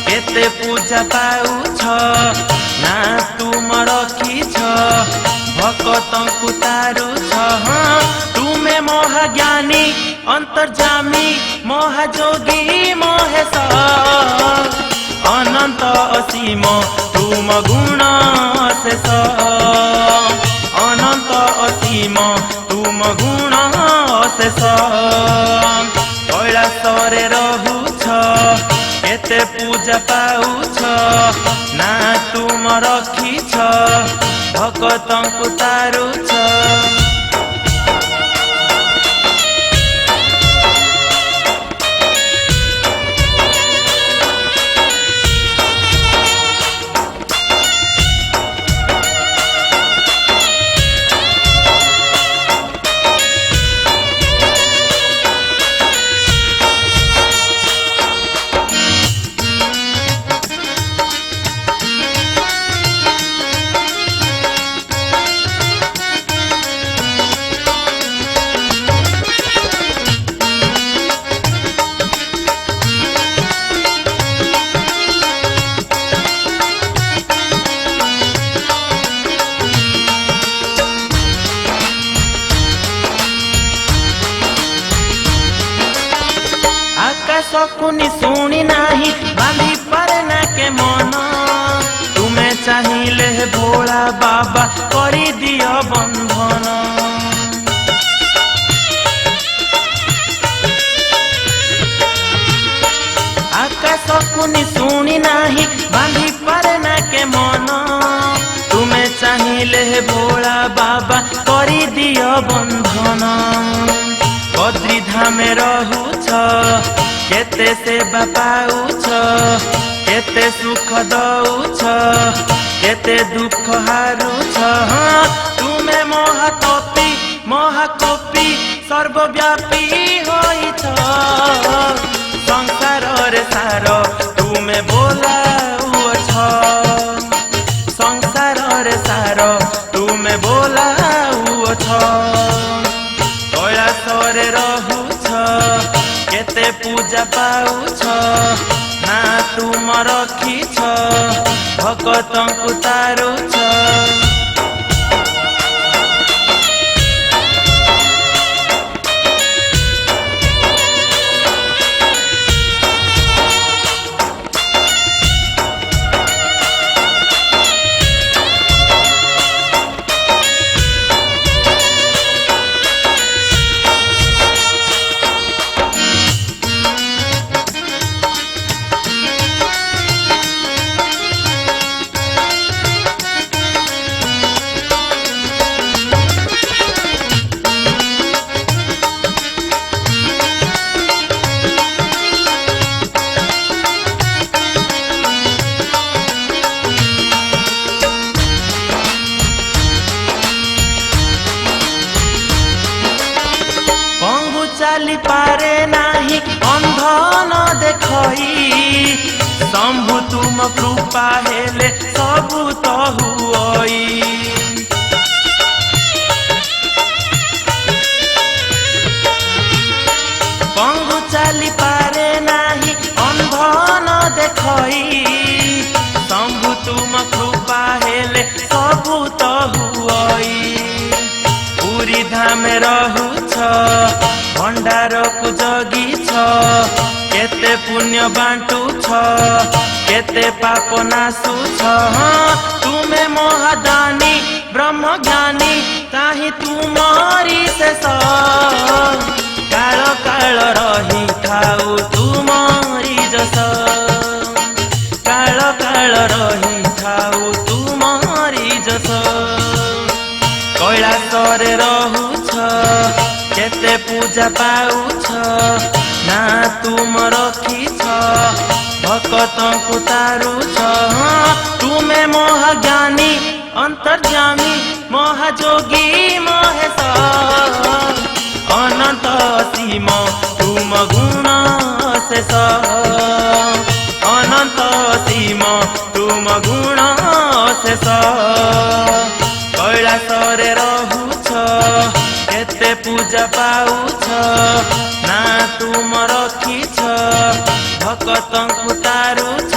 केते पूजा पाउछ ना तुम रखिछ भक्तंकु तारुछ। तुमे महाज्ञानी अंतर्जामी महाजोगी महेश अनंत असीम तुम गुण शेष अनंत असीम तुम गुण शेष। कैलासरे रहुछ केते पूजा पाउछ ना तुम रखिछ भक्तंकु तारुछ। आकाशकुनी शुणी नाही बांधी पारे ना के मन। तुमे चाहिए भोला बाबा करी दियो बंधन। आकाशकुनी शुणी नाही बांधी पारे ना के मन। तुमे चाहिए भोला बाबा करी दियो बंधन। बद्री धामे रहुछ केते सेवा पाउछ केते सुख दउछ केते दुख हारुछ। तुमे महातपी महाकोपी सर्वव्यापी होइछ संसार रे सार तुमे बोलाउछ संसार रे सार तुमे बोलाउछ। कैलासरे रहुछ केते पूजा पाउछ ना तुम रखिछ भक्तंकु तारुछ। चाली पारे नाही अंध न देखई शंभु तुम कृपा हेले सबु तो हुई। पंगु चाली पारे नाही अंध न देखई शंभु तुम कृपा हेले सबु तो हुई। पुरी धाम रहुछ भंडार को जगीछ केते पुण्य बांटुछ केते पाप नाशुछ। तुमे महादानी ब्रह्म ज्ञानी ताही तुमरी शेष काल काल रही थाउ तुमरी जस काल काल रही थाउ तुमरी जस। कैलासरे रहुछ केते पूजा पाउछ ना तुम रखिछ भक्तंकु तारुछ। तुमे महाज्ञानी अंतर्जामी महाजोगी महेश अनंत असीम तुम गुण शेष अनंत असीम तुम गुण शेष। कैलासरे रहुछ केते पूजा पाउछ ना तुम रखिछ भक्तंकु ଉତାରୁଛ।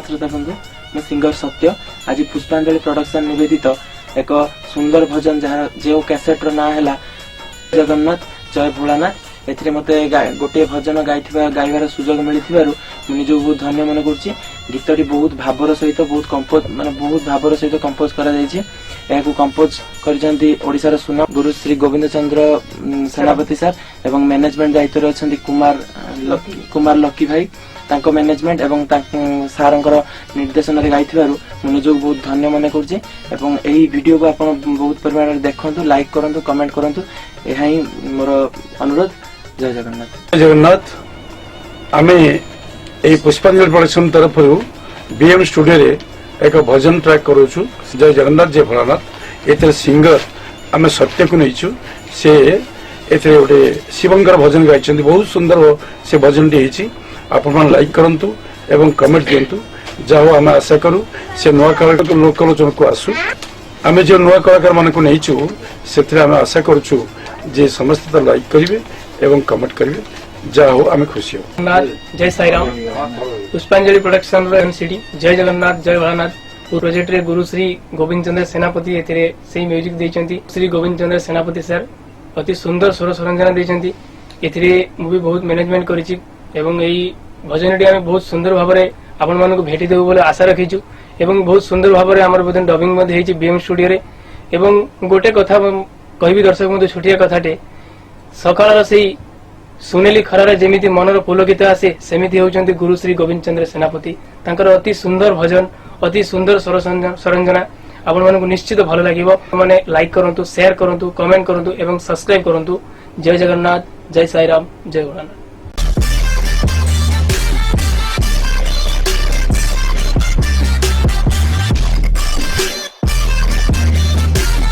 श्रोता बंधु मु सिंगर सत्य आज पुष्पांजलि प्रोडक्शन निवेदित एक सुंदर भजन जहाँ जो कैसेट रो ना है जगन्नाथ जय भोलानाथ एथिरे मते गोटे भजन गाइबार सुजोग मिलिथिबारु मु निजो बहुत धन्य मन करछि। गीतटी बहुत भावर सहित बहुत कंपोज माने बहुत भावर सहित कंपोज करा जायछि। एहाकु कंपोज करिसंती ओडिसा रो सुना गुरु श्री गोविंद चंद्र सेनापति सर एवं मैनेजमेंट दायित्व रे अछंती कुमार लकी भाई तांको मैनेजमेंट एवं सारंकर निर्देशन रे गाइथिबारु मु निजो बहुत धन्य मन करछि। एवं एही वीडियो को आपण बहुत परिमाण रे देखंतु लाइक करंतु कमेंट करंतु एहा ही मोर अनुरोध। जय जगन्नाथ। जय जगन्नाथ। आमे ए पुष्पांजलि प्रोडक्शन तरफ बीएम स्टूडियो रे एक भजन ट्रैक करूछु जय जगन्नाथ जय भोलानाथ। एते सिंगर आमे सत्य को नैछु से एते गोटे शिवंकर भजन गाइछन्ती बहुत सुंदर से भजन टी हेछि। आपण लाइक करंतु एवं कमेंट दियंतु जाओ आमे आशा करू से नुआ कलाकार लोकलोचन को आसु। आमे जो नुआ कलाकार मान को नैछु सेथिरे आमे आशा करूछु जे समस्त लाइक करिवे एवं कमेंट करिवे जाओ आमे खुशी हो। जय साई राम। पुष्पांजलि प्रोडक्शन रो एमसीडी जय जगन्नाथ जय भोलानाथ प्रोजेक्ट रे गुरु श्री गोविंद चंद्र सेनापति एथिरे सेही म्यूजिक दैछंती। श्री गोविंद चंद्र सेनापति सर अति सुंदर स्वर सरंजना दैछंती। एथिरे मूवी बहुत मैनेजमेंट करिछि एवं एई भजनटी आमे बहुत सुंदर भाबरे आपण मानको भेटी देबो बोले आशा रखिछु एवं बहुत सुंदर भाबरे हमर बदन डबिंग मध्ये हेछि बीएम स्टूडियो रे। एवं गोटे कथा कहबी दर्शक मध्ये छोटिया कथाटे सकाळर सेही सुनेली खरारे जेमिति मनर पुलकित आसे सेमिति होउचंती गुरु श्री गोविंद चंद्र सेनापति। तांकर अति सुंदर भजन अति सुंदर सरंजना आपण मानको निश्चित भलो लागिवो। माने लाइक करंतु शेयर करंतु कमेंट करंतु एवं सब्सक्राइब करंतु। जय जगन्नाथ जय साई राम जय भोलानाथ।